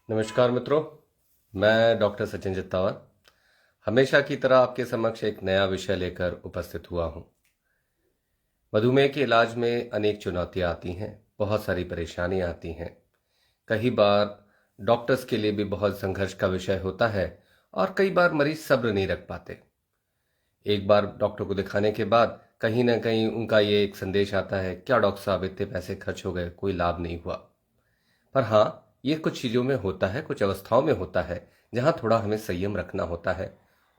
नमस्कार मित्रों, मैं डॉक्टर सचिन चित्तावर हमेशा की तरह आपके समक्ष एक नया विषय लेकर उपस्थित हुआ हूं। मधुमेह के इलाज में अनेक चुनौतियां आती हैं, बहुत सारी परेशानियां आती हैं। कई बार डॉक्टर्स के लिए भी बहुत संघर्ष का विषय होता है और कई बार मरीज सब्र नहीं रख पाते। एक बार डॉक्टर को दिखाने के बाद कहीं ना कहीं उनका ये एक संदेश आता है, क्या डॉक्टर साहब इतने पैसे खर्च हो गए, कोई लाभ नहीं हुआ। पर हाँ, ये कुछ चीज़ों में होता है, कुछ अवस्थाओं में होता है जहाँ थोड़ा हमें संयम रखना होता है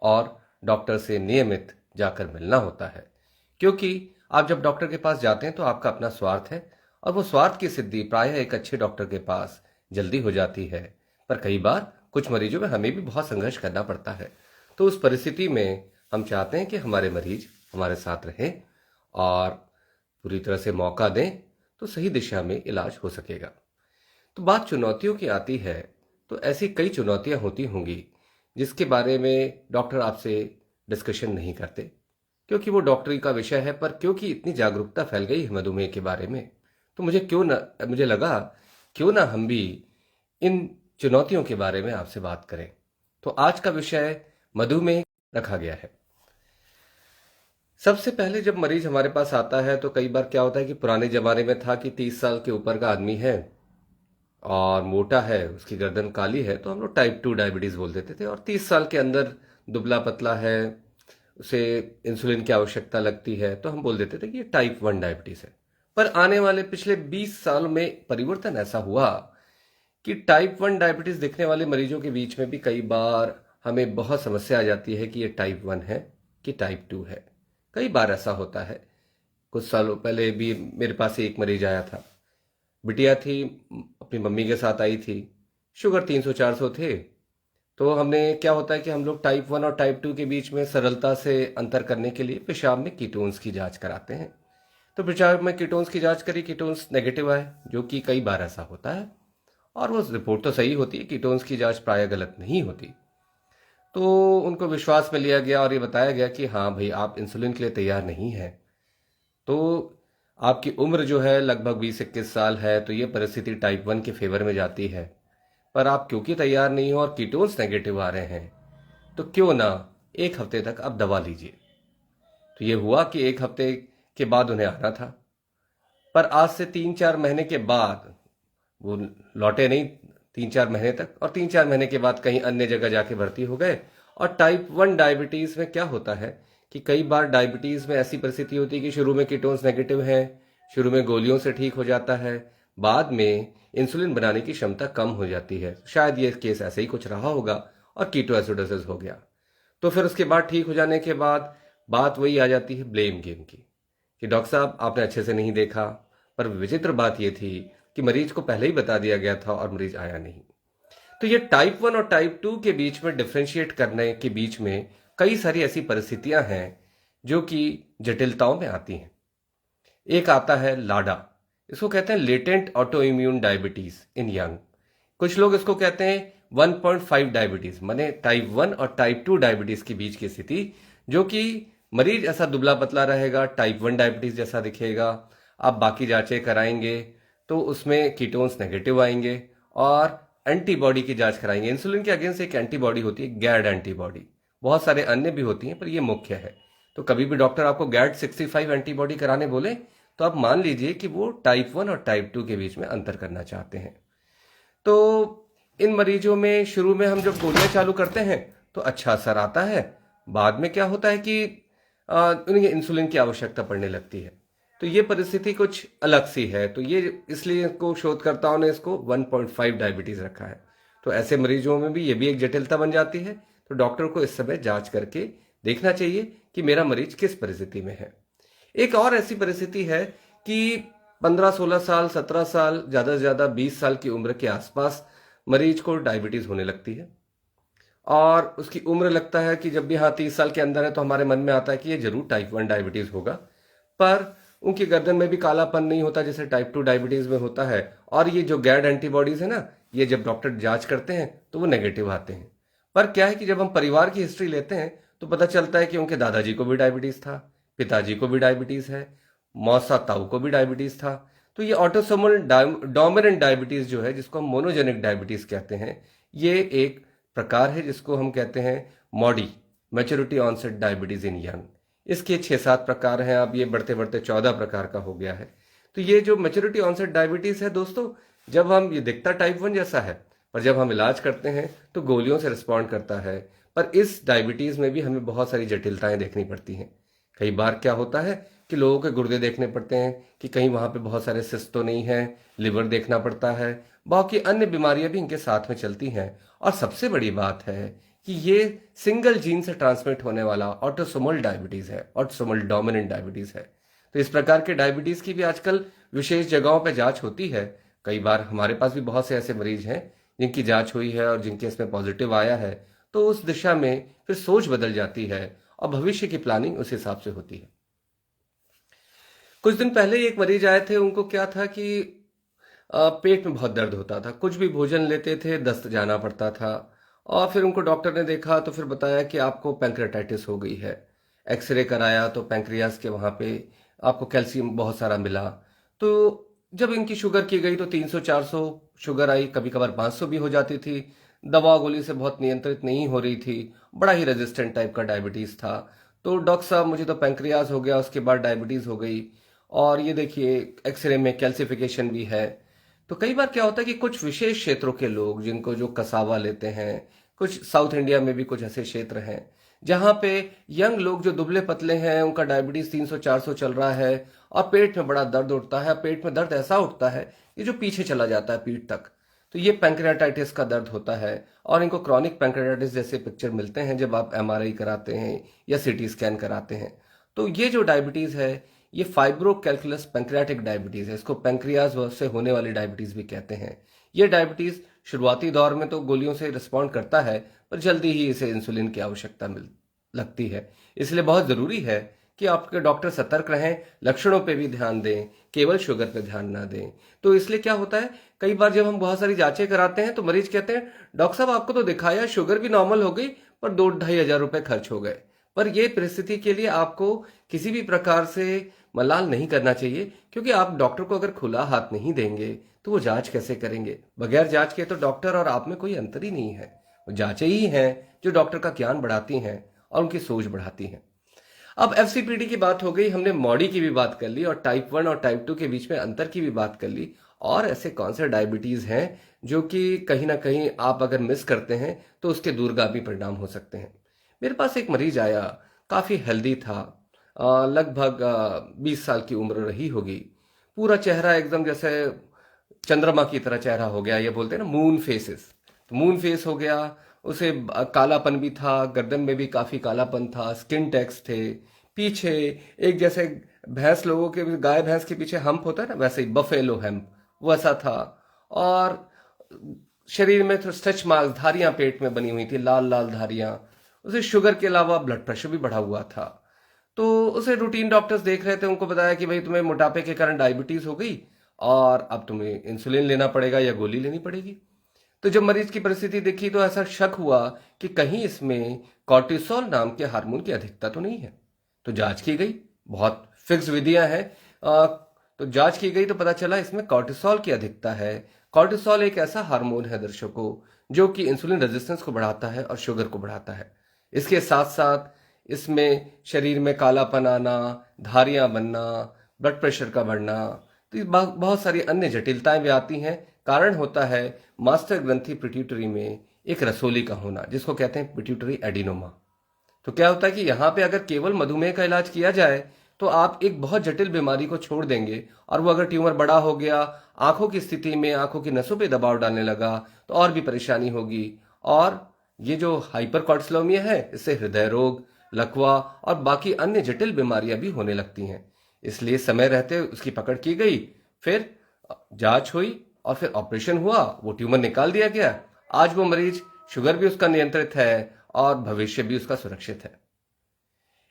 और डॉक्टर से नियमित जाकर मिलना होता है। क्योंकि आप जब डॉक्टर के पास जाते हैं तो आपका अपना स्वार्थ है और वो स्वार्थ की सिद्धि प्रायः एक अच्छे डॉक्टर के पास जल्दी हो जाती है। पर कई बार कुछ मरीजों में हमें भी बहुत संघर्ष करना पड़ता है। तो उस परिस्थिति में हम चाहते हैं कि हमारे मरीज हमारे साथ रहें और पूरी तरह से मौका दें तो सही दिशा में इलाज हो सकेगा। तो बात चुनौतियों की आती है, तो ऐसी कई चुनौतियां होती होंगी जिसके बारे में डॉक्टर आपसे डिस्कशन नहीं करते, क्योंकि वो डॉक्टरी का विषय है। पर क्योंकि इतनी जागरूकता फैल गई है मधुमेह के बारे में, तो मुझे लगा क्यों ना हम भी इन चुनौतियों के बारे में आपसे बात करें। तो आज का विषय मधुमेह रखा गया है। सबसे पहले जब मरीज हमारे पास आता है तो कई बार क्या होता है कि पुराने जमाने में था कि 30 साल के ऊपर का आदमी है और मोटा है, उसकी गर्दन काली है, तो हम लोग टाइप 2 डायबिटीज बोल देते थे। और 30 साल के अंदर दुबला पतला है, उसे इंसुलिन की आवश्यकता लगती है, तो हम बोल देते थे कि ये टाइप 1 डायबिटीज है। पर आने वाले पिछले 20 साल में परिवर्तन ऐसा हुआ कि टाइप 1 डायबिटीज दिखने वाले मरीजों के बीच में भी कई बार हमें बहुत समस्या आ जाती है कि ये टाइप 1 है कि टाइप 2 है। कई बार ऐसा होता है। कुछ सालों पहले भी मेरे पास एक मरीज आया था। बिटिया थी, अपनी मम्मी के साथ आई थी। शुगर 300-400 थे। तो हमने क्या होता है कि हम लोग टाइप 1 और टाइप 2 के बीच में सरलता से अंतर करने के लिए पेशाब में कीटोन्स की जांच कराते हैं। तो पेशाब में कीटोन्स की जांच करी, कीटोन्स नेगेटिव आए, जो कि कई बार ऐसा होता है। और वो रिपोर्ट तो सही होती है, कीटोन्स की जांच प्राय गलत नहीं होती। तो उनको विश्वास में लिया गया और ये बताया गया कि हाँ भाई, आप इंसुलिन के लिए तैयार नहीं है। तो आपकी उम्र जो है लगभग 20-21 साल है, तो ये परिस्थिति टाइप 1 के फेवर में जाती है। पर आप क्योंकि तैयार नहीं हो और कीटोन्स नेगेटिव आ रहे हैं, तो क्यों ना एक हफ्ते तक आप दवा लीजिए। तो ये हुआ कि एक हफ्ते के बाद उन्हें आना था। पर आज से 3-4 महीने के बाद वो लौटे नहीं, 3-4 महीने तक। और 3-4 महीने के बाद कहीं अन्य जगह जाके भर्ती हो गए। और टाइप 1 डायबिटीज में क्या होता है कि कई बार डायबिटीज में ऐसी परिस्थिति होती है कि शुरू में कीटोन्स नेगेटिव है, शुरू में गोलियों से ठीक हो जाता है, बाद में इंसुलिन बनाने की क्षमता कम हो जाती है। शायद ये केस ऐसे ही कुछ रहा होगा और कीटोएसिडोसिस हो गया। तो फिर उसके बाद ठीक हो जाने के बाद बात वही आ जाती है ब्लेम गेम की, कि डॉक्टर साहब आपने अच्छे से नहीं देखा। पर विचित्र बात यह थी कि मरीज को पहले ही बता दिया गया था और मरीज आया नहीं। तो ये टाइप 1 और टाइप 2 के बीच में डिफ्रेंशिएट करने के बीच में कई सारी ऐसी परिस्थितियां हैं जो कि जटिलताओं में आती हैं। एक आता है लाडा, इसको कहते हैं लेटेंट ऑटो इम्यून डायबिटीज इन यंग। कुछ लोग इसको कहते हैं 1.5 डायबिटीज, माने टाइप 1 और टाइप 2 डायबिटीज के बीच की स्थिति, जो कि मरीज ऐसा दुबला पतला रहेगा, टाइप 1 डायबिटीज जैसा दिखेगा। आप बाकी जांचें कराएंगे तो उसमें कीटोन्स नेगेटिव आएंगे और एंटीबॉडी की जांच कराएंगे। इंसुलिन के अगेंस्ट एक एंटीबॉडी होती है, गैड एंटीबॉडी। बहुत सारे अन्य भी होती हैं पर ये मुख्य है। तो कभी भी डॉक्टर आपको गैड 65 एंटीबॉडी कराने बोले तो आप मान लीजिए कि वो टाइप 1 और टाइप 2 के बीच में अंतर करना चाहते हैं। तो इन मरीजों में शुरू में हम जब गोलियां चालू करते हैं तो अच्छा असर आता है। बाद में क्या होता है कि उन्हें इंसुलिन की आवश्यकता पड़ने लगती है। तो ये परिस्थिति कुछ अलग सी है। तो ये इसलिए इसको शोधकर्ताओं ने इसको 1.5 डायबिटीज रखा है। तो ऐसे मरीजों में भी ये भी एक जटिलता बन जाती है। तो डॉक्टर को इस समय जांच करके देखना चाहिए कि मेरा मरीज किस परिस्थिति में है। एक और ऐसी परिस्थिति है कि 15-16 साल, 17 साल, ज्यादा से ज्यादा 20 साल की उम्र के आसपास मरीज को डायबिटीज होने लगती है। और उसकी उम्र लगता है कि जब भी हाँ 30 साल के अंदर है तो हमारे मन में आता है कि ये जरूर टाइप 1 डायबिटीज होगा। पर उनकी गर्दन में भी कालापन नहीं होता जैसे टाइप 2 डायबिटीज में होता है। और ये जो गैड एंटीबॉडीज है ना, ये जब डॉक्टर जांच करते हैं तो वो नेगेटिव आते हैं। पर क्या है कि जब हम परिवार की हिस्ट्री लेते हैं तो पता चलता है कि उनके दादाजी को भी डायबिटीज था, पिताजी को भी डायबिटीज है, मौसा ताऊ को भी डायबिटीज था। तो ये ऑटोसोमल डोमिनेंट डायबिटीज जो है, जिसको हम मोनोजेनिक डायबिटीज कहते हैं, ये एक प्रकार है जिसको हम कहते हैं मॉडी, मैच्योरिटी ऑनसेट डायबिटीज इन यंग। इसके 6-7 प्रकार हैं, अब ये बढ़ते बढ़ते 14 प्रकार का हो गया है। तो ये जो मैच्योरिटी ऑनसेट डायबिटीज है दोस्तों, जब हम ये दिखता टाइप 1 जैसा है, पर जब हम इलाज करते हैं तो गोलियों से रिस्पॉन्ड करता है। पर इस डायबिटीज में भी हमें बहुत सारी जटिलताएं देखनी पड़ती हैं। कई बार क्या होता है कि लोगों के गुर्दे देखने पड़ते हैं कि कहीं वहां पे बहुत सारे सिस्ट तो नहीं है, लिवर देखना पड़ता है, बाकी अन्य बीमारियां भी इनके साथ में चलती हैं। और सबसे बड़ी बात है कि ये सिंगल जीन से ट्रांसमिट होने वाला ऑटोसोमल डायबिटीज है, ऑटोसोमल डोमिनेंट डायबिटीज है। तो इस प्रकार के डायबिटीज की भी आजकल विशेष जगहों पर जांच होती है। कई बार हमारे पास भी बहुत से ऐसे मरीज हैं जिनकी जांच हुई है और जिनके इसमें पॉजिटिव आया है, तो उस दिशा में फिर सोच बदल जाती है और भविष्य की प्लानिंग उस हिसाब से होती है। कुछ दिन पहले एक मरीज आए थे, उनको क्या था कि पेट में बहुत दर्द होता था, कुछ भी भोजन लेते थे दस्त जाना पड़ता था। और फिर उनको डॉक्टर ने देखा तो फिर बताया कि आपको पैंक्रेटाइटिस हो गई है। एक्सरे कराया तो पैंक्रियाज के वहाँ पे आपको कैल्शियम बहुत सारा मिला। तो जब इनकी शुगर की गई तो 300-400 शुगर आई, कभी कभार 500 भी हो जाती थी। दवा गोली से बहुत नियंत्रित नहीं हो रही थी, बड़ा ही रेजिस्टेंट टाइप का डायबिटीज था। तो डॉक्टर साहब मुझे तो पैंक्रियाज हो गया, उसके बाद डायबिटीज हो गई, और ये देखिए एक्सरे में कैल्सिफिकेशन भी है। तो कई बार क्या होता है कि कुछ विशेष क्षेत्रों के लोग जिनको जो कसावा लेते हैं, कुछ साउथ इंडिया में भी कुछ ऐसे क्षेत्र हैं जहां पे यंग लोग जो दुबले पतले हैं, उनका डायबिटीज 300-400 चल रहा है और पेट में बड़ा दर्द उठता है। पेट में दर्द ऐसा उठता है ये जो पीछे चला जाता है पीठ तक, तो ये पैंक्रियाटाइटिस का दर्द होता है। और इनको क्रॉनिक पैंक्रियाटाइटिस जैसे पिक्चर मिलते हैं जब आप एमआरआई कराते हैं या सीटी स्कैन कराते हैं। तो ये जो डायबिटीज है ये फाइब्रो कैलकुलस पैंक्रियाटिक डायबिटीज है, इसको पैंक्रियाज से होने वाली डायबिटीज भी कहते हैं। ये डायबिटीज शुरुआती दौर में तो गोलियों से रिस्पॉन्ड करता है, पर जल्दी ही इसे इंसुलिन की आवश्यकता मिल लगती है। इसलिए बहुत जरूरी है कि आपके डॉक्टर सतर्क रहें, लक्षणों पे भी ध्यान दें, केवल शुगर पे ध्यान ना दें। तो इसलिए क्या होता है, कई बार जब हम बहुत सारी जांचें कराते हैं तो मरीज कहते हैं डॉक्टर साहब आपको तो दिखाया, शुगर भी नॉर्मल हो गई, पर 2-2.5 हजार रुपए खर्च हो गए। पर यह परिस्थिति के लिए आपको किसी भी प्रकार से मलाल नहीं करना चाहिए, क्योंकि आप डॉक्टर को अगर खुला हाथ नहीं देंगे तो वो जांच कैसे करेंगे। बगैर जांच के तो डॉक्टर और आप में कोई अंतर ही नहीं है। वो जांचें ही हैं जो डॉक्टर का ज्ञान बढ़ाती हैं और उनकी सोच बढ़ाती हैं। अब एफसीपीडी की बात हो गई, हमने मॉडी की भी बात कर ली और टाइप 1 और टाइप 2 के बीच में अंतर की भी बात कर ली। और ऐसे कौन से डायबिटीज हैं जो कि कहीं ना कहीं आप अगर मिस करते हैं तो उसके दूरगामी परिणाम हो सकते हैं। मेरे पास एक मरीज आया, काफी हेल्दी था, लगभग 20 साल की उम्र रही होगी। पूरा चेहरा एकदम जैसे चंद्रमा की तरह चेहरा हो गया, ये बोलते हैं ना मून फेसेस, तो मून फेस हो गया। उसे कालापन भी था, गर्दन में भी काफी कालापन था, स्किन टैक्स थे, पीछे एक जैसे भैंस लोगों के, गाय भैंस के पीछे हम्प होता है ना, वैसे ही बफेलो हम्प वैसा था। और शरीर में तो स्ट्रेच मार्क्स, धारियां पेट में बनी हुई थी, लाल लाल धारियां। उसे शुगर के अलावा ब्लड प्रेशर भी बढ़ा हुआ था। तो उसे रूटीन डॉक्टर्स देख रहे थे, उनको बताया कि भाई तुम्हें मोटापे के कारण डायबिटीज हो गई और अब तुम्हें इंसुलिन लेना पड़ेगा या गोली लेनी पड़ेगी। तो जब मरीज की परिस्थिति देखी तो ऐसा शक हुआ कि कहीं इसमें कॉर्टिसोल नाम के हार्मोन की अधिकता तो नहीं है। तो जांच की गई, बहुत फिक्स विधियां हैं, तो जांच की गई तो पता चला इसमें कॉर्टिसोल की अधिकता है। कॉर्टिसोल एक ऐसा हार्मोन है दर्शकों जो कि इंसुलिन रेजिस्टेंस को बढ़ाता है और शुगर को बढ़ाता है। इसके साथ साथ इसमें शरीर में कालापन आना, धारियां बनना, ब्लड प्रेशर का बढ़ना, तो बहुत सारी अन्य जटिलताएं भी आती हैं। कारण होता है मास्टर ग्रंथि पिट्यूटरी में एक रसोली का होना, जिसको कहते हैं पिट्यूटरी एडिनोमा। तो क्या होता है कि यहाँ पे अगर केवल मधुमेह का इलाज किया जाए तो आप एक बहुत जटिल बीमारी को छोड़ देंगे, और वो अगर ट्यूमर बड़ा हो गया, आंखों की स्थिति में आंखों की नसों पे दबाव डालने लगा, तो और भी परेशानी होगी। और ये जो हाइपर कॉर्टिसोलेमिया है, इससे हृदय रोग, लकवा और बाकी अन्य जटिल बीमारियां भी होने लगती हैं। इसलिए समय रहते उसकी पकड़ की गई, फिर जांच हुई और फिर ऑपरेशन हुआ, वो ट्यूमर निकाल दिया गया। आज वो मरीज, शुगर भी उसका नियंत्रित है और भविष्य भी उसका सुरक्षित है।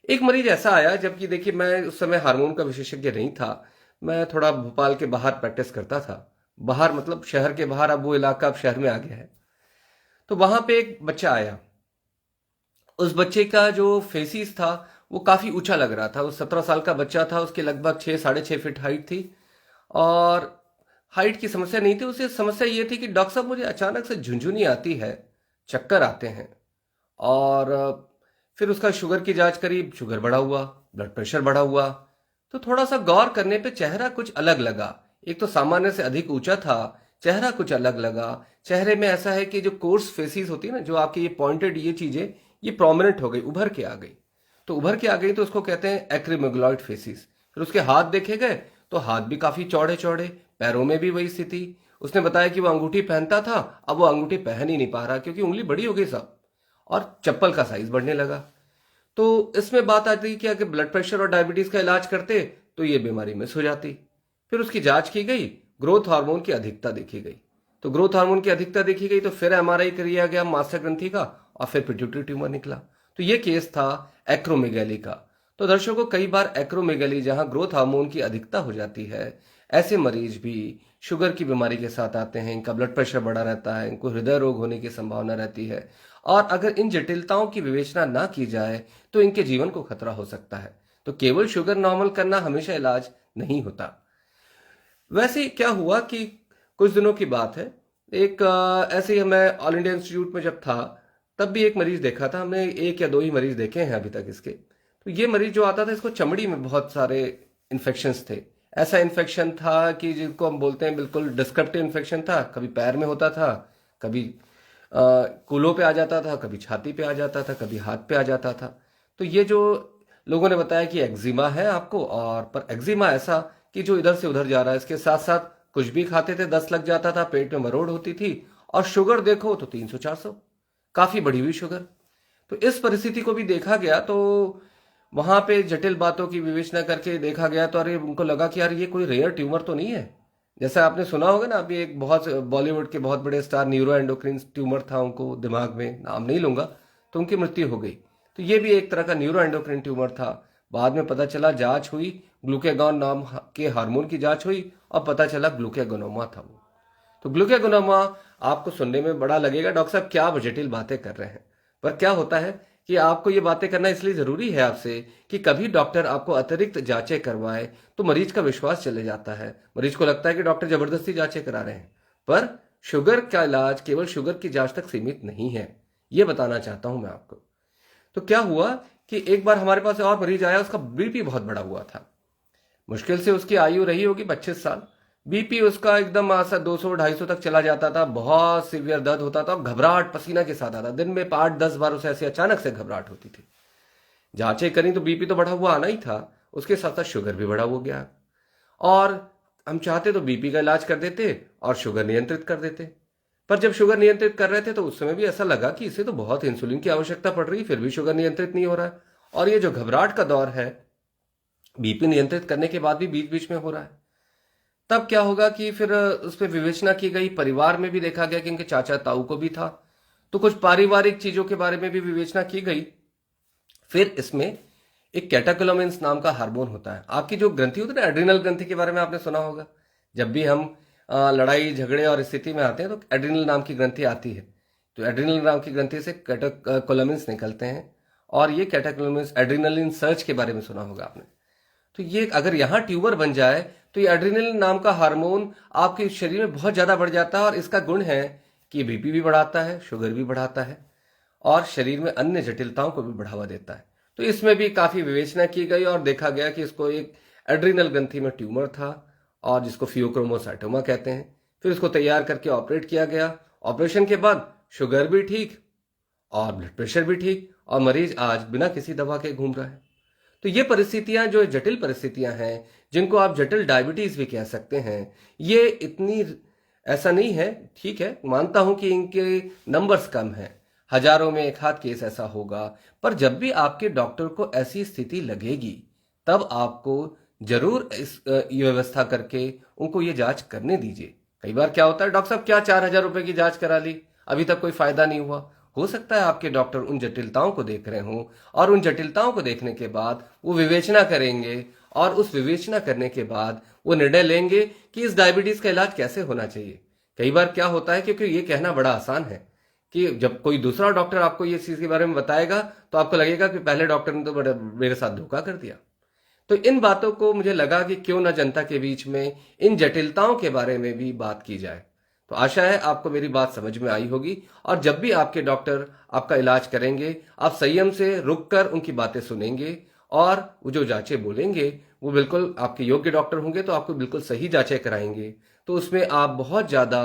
एक मरीज ऐसा आया, जबकि देखिए मैं उस समय हार्मोन का विशेषज्ञ नहीं था, मैं थोड़ा भोपाल के बाहर प्रैक्टिस करता था। बाहर मतलब शहर के बाहर, अब वो इलाका अब शहर में आ गया है। तो वहां पे एक बच्चा आया, उस बच्चे का जो फेसिस था वो काफी ऊंचा लग रहा था। वो 17 साल का बच्चा था, उसके लगभग 6-6.5 फीट हाइट थी और हाइट की समस्या नहीं थी, उसे समस्या ये थी कि डॉक्टर साहब मुझे अचानक से झुंझुनी आती है, चक्कर आते हैं। और फिर उसका शुगर की जांच करी, शुगर बढ़ा हुआ, ब्लड प्रेशर बढ़ा हुआ। तो थोड़ा सा गौर करने पे चेहरा कुछ अलग लगा। एक तो सामान्य से अधिक ऊंचा था, चेहरा कुछ अलग लगा। चेहरे में ऐसा है कि जो कोर्स फेसिस होती है ना, जो आपकी ये पॉइंटेड ये चीजें, ये प्रोमिनेंट हो गई, उभर के आ गई। तो उभर के आ गई तो उसको कहते हैं एक्रीमेगुलॉइड फेसिस। फिर उसके हाथ देखे गए तो हाथ भी काफी चौड़े चौड़े, पैरों में भी वही स्थिति। उसने बताया कि वो अंगूठी पहनता था, अब वो अंगूठी पहन ही नहीं पा रहा क्योंकि उंगली बड़ी हो गई साहब, और चप्पल का साइज बढ़ने लगा। तो इसमें बात आती है कि अगर ब्लड प्रेशर और डायबिटीज का इलाज करते तो ये बीमारी मिस हो जाती। फिर उसकी जांच की गई, ग्रोथ हार्मोन की अधिकता देखी गई। तो ग्रोथ हार्मोन की अधिकता देखी गई तो फिर एमआरआई किया गया मास्टर ग्रंथि का, और फिर पिट्यूटरी ट्यूमर निकला। तो ये केस था एक्रोमेगैली का। तो दर्शकों, कई बार एक्रोमेगैली जहां ग्रोथ हार्मोन की अधिकता हो जाती है, ऐसे मरीज भी शुगर की बीमारी के साथ आते हैं। इनका ब्लड प्रेशर बढ़ा रहता है, इनको हृदय रोग होने की संभावना रहती है, और अगर इन जटिलताओं की विवेचना ना की जाए तो इनके जीवन को खतरा हो सकता है। तो केवल शुगर नॉर्मल करना हमेशा इलाज नहीं होता। वैसे क्या हुआ कि कुछ दिनों की बात है, एक ऐसे ही मैं ऑल इंडिया इंस्टीट्यूट में जब था तब भी एक मरीज देखा था हमने। एक या दो ही मरीज देखे हैं अभी तक इसके। तो ये मरीज जो आता था, इसको चमड़ी में बहुत सारे इन्फेक्शंस थे। ऐसा इन्फेक्शन था कि जिनको हम बोलते हैं बिल्कुल डिस्क्रिप्टिव इन्फेक्शन था। कभी पैर में होता था, कभी कूल्हों पे आ जाता था, कभी छाती पे आ जाता था, कभी हाथ पे आ जाता था। तो ये जो लोगों ने बताया कि एक्जिमा है आपको, और पर एक्जिमा ऐसा कि जो इधर से उधर जा रहा है। इसके साथ साथ कुछ भी खाते थे दस्त लग जाता था, पेट में मरोड़ होती थी, और शुगर देखो तो 300-400, काफी बढ़ी हुई शुगर। तो इस परिस्थिति को भी देखा गया। तो वहां पे जटिल बातों की विवेचना करके देखा गया तो अरे उनको लगा कि यार ये कोई रेयर ट्यूमर तो नहीं है। जैसा आपने सुना होगा ना, अभी एक बहुत बॉलीवुड के बहुत बड़े स्टार न्यूरो एंडोक्रिन ट्यूमर था उनको दिमाग में, नाम नहीं लूंगा, तो उनकी मृत्यु हो गई। तो ये भी एक तरह का न्यूरो एंडोक्रिन ट्यूमर था। बाद में पता चला, जांच हुई, ग्लूकेगॉन नाम के हार्मोन की जांच हुई और पता चला ग्लूकेगोनोमा था वो। तो ग्लूकेगोनोमा आपको सुनने में बड़ा लगेगा, डॉक्टर साहब क्या जटिल बातें कर रहे हैं। पर क्या होता है कि आपको ये बातें करना इसलिए जरूरी है आपसे कि कभी डॉक्टर आपको अतिरिक्त जांचें करवाए तो मरीज का विश्वास चले जाता है। मरीज को लगता है कि डॉक्टर जबरदस्ती जांचें करा रहे हैं। पर शुगर का इलाज केवल शुगर की जांच तक सीमित नहीं है, ये बताना चाहता हूं मैं आपको। तो क्या हुआ कि एक बार हमारे पास और मरीज आया, उसका बीपी बहुत बढ़ा हुआ था। मुश्किल से उसकी आयु रही होगी 25 साल। बीपी उसका एकदम आसा 200-250 तक चला जाता था, बहुत सीवियर दर्द होता था, घबराहट पसीना के साथ आता। दिन में 8-10 बार उसे ऐसे अचानक से घबराहट होती थी। जांचें करी तो बीपी तो बढ़ा हुआ आना ही था, उसके साथ साथ शुगर भी बढ़ा हुआ गया। और हम चाहते तो बीपी का इलाज कर देते और शुगर नियंत्रित कर देते। पर जब शुगर नियंत्रित कर रहे थे तो उस समय भी ऐसा लगा कि इसे तो बहुत इंसुलिन की आवश्यकता पड़ रही, फिर भी शुगर नियंत्रित नहीं हो रहा है। और ये जो घबराहट का दौर है, बीपी नियंत्रित करने के बाद भी बीच बीच में हो रहा है। तब क्या होगा कि फिर उस पर विवेचना की गई। परिवार में भी देखा गया कि इनके चाचा ताऊ को भी था, तो कुछ पारिवारिक चीजों के बारे में भी विवेचना की गई। फिर इसमें एक कैटेकोलामिन्स नाम का हार्मोन होता है। आपकी जो ग्रंथि होती है ना, एड्रिनल ग्रंथि के बारे में आपने सुना होगा। जब भी हम लड़ाई झगड़े और स्थिति में आते हैं तो एड्रिनल नाम की ग्रंथि आती है। तो एड्रिनल नाम की ग्रंथि से कैटेकोलामिन्स निकलते हैं, और ये कैटेकोलामिन्स, एड्रिनलिन सर्च के बारे में सुना होगा आपने। तो ये अगर यहां ट्यूमर बन जाए तो ये एड्रिनलिन नाम का हार्मोन आपके शरीर में बहुत ज्यादा बढ़ जाता है, और इसका गुण है कि बीपी भी बढ़ाता है, शुगर भी बढ़ाता है, और शरीर में अन्य जटिलताओं को भी बढ़ावा देता है। तो इसमें भी काफी विवेचना की गई और देखा गया कि इसको एक एड्रिनल ग्रंथि में ट्यूमर था, और जिसको फियोक्रोमोसाइटोमा कहते हैं। फिर इसको तैयार करके ऑपरेट किया गया। ऑपरेशन के बाद शुगर भी ठीक और ब्लड प्रेशर भी ठीक, और मरीज आज बिना किसी दवा के घूम रहा है। तो ये परिस्थितियां, जो जटिल परिस्थितियां हैं, जिनको आप जटिल डायबिटीज भी कह सकते हैं, ये इतनी ऐसा नहीं है। ठीक है, मानता हूं कि इनके नंबर्स कम हैं, हजारों में एक हाथ केस ऐसा होगा। पर जब भी आपके डॉक्टर को ऐसी स्थिति लगेगी तब आपको जरूर इस ये व्यवस्था करके उनको ये जांच करने दीजिए। कई बार क्या होता है, डॉक्टर साहब क्या 4,000 रुपए की जांच करा ली, अभी तक कोई फायदा नहीं हुआ। हो सकता है आपके डॉक्टर उन जटिलताओं को देख रहे हों, और उन जटिलताओं को देखने के बाद वो विवेचना करेंगे, और उस विवेचना करने के बाद वो निर्णय लेंगे कि इस डायबिटीज का इलाज कैसे होना चाहिए। कई बार क्या होता है, क्योंकि ये कहना बड़ा आसान है कि जब कोई दूसरा डॉक्टर आपको ये चीज के बारे में बताएगा तो आपको लगेगा कि पहले डॉक्टर ने तो बड़ा मेरे साथ धोखा कर दिया। तो इन बातों को मुझे लगा कि क्यों ना जनता के बीच में इन जटिलताओं के बारे में भी बात की जाए। तो आशा है आपको मेरी बात समझ में आई होगी, और जब भी आपके डॉक्टर आपका इलाज करेंगे, आप संयम से रुककर उनकी बातें सुनेंगे, और वो जो जांचें बोलेंगे वो बिल्कुल आपके योग्य डॉक्टर होंगे तो आपको बिल्कुल सही जांचें कराएंगे। तो उसमें आप बहुत ज़्यादा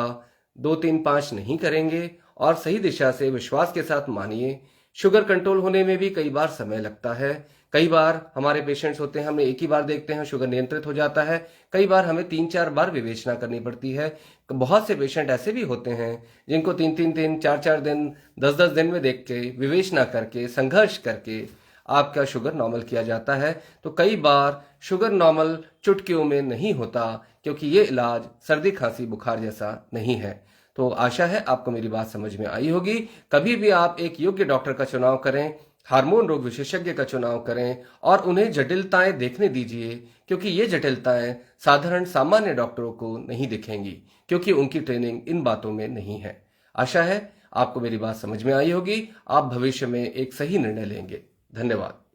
2 3 5 नहीं करेंगे, और सही दिशा से विश्वास के साथ मानिए। शुगर कंट्रोल होने में भी कई बार समय लगता है। कई बार हमारे पेशेंट्स होते हैं, हमने एक ही बार देखते हैं शुगर नियंत्रित हो जाता है, कई बार हमें 3 4 बार विवेचना करनी पड़ती है। बहुत से पेशेंट ऐसे भी होते हैं जिनको 3 3 दिन 4 4 दिन 10 10 दिन में देख के विवेचना करके संघर्ष करके आपका शुगर नॉर्मल किया जाता है। तो कई बार शुगर नॉर्मल चुटकियों में नहीं होता, क्योंकि ये इलाज सर्दी खांसी बुखार जैसा नहीं है। तो आशा है आपको मेरी बात समझ में आई होगी। कभी भी आप एक योग्य डॉक्टर का चुनाव करें, हार्मोन रोग विशेषज्ञ का चुनाव करें, और उन्हें जटिलताएं देखने दीजिए, क्योंकि ये जटिलताएं साधारण सामान्य डॉक्टरों को नहीं दिखेंगी, क्योंकि उनकी ट्रेनिंग इन बातों में नहीं है। आशा है आपको मेरी बात समझ में आई होगी। आप भविष्य में एक सही निर्णय लेंगे। धन्यवाद।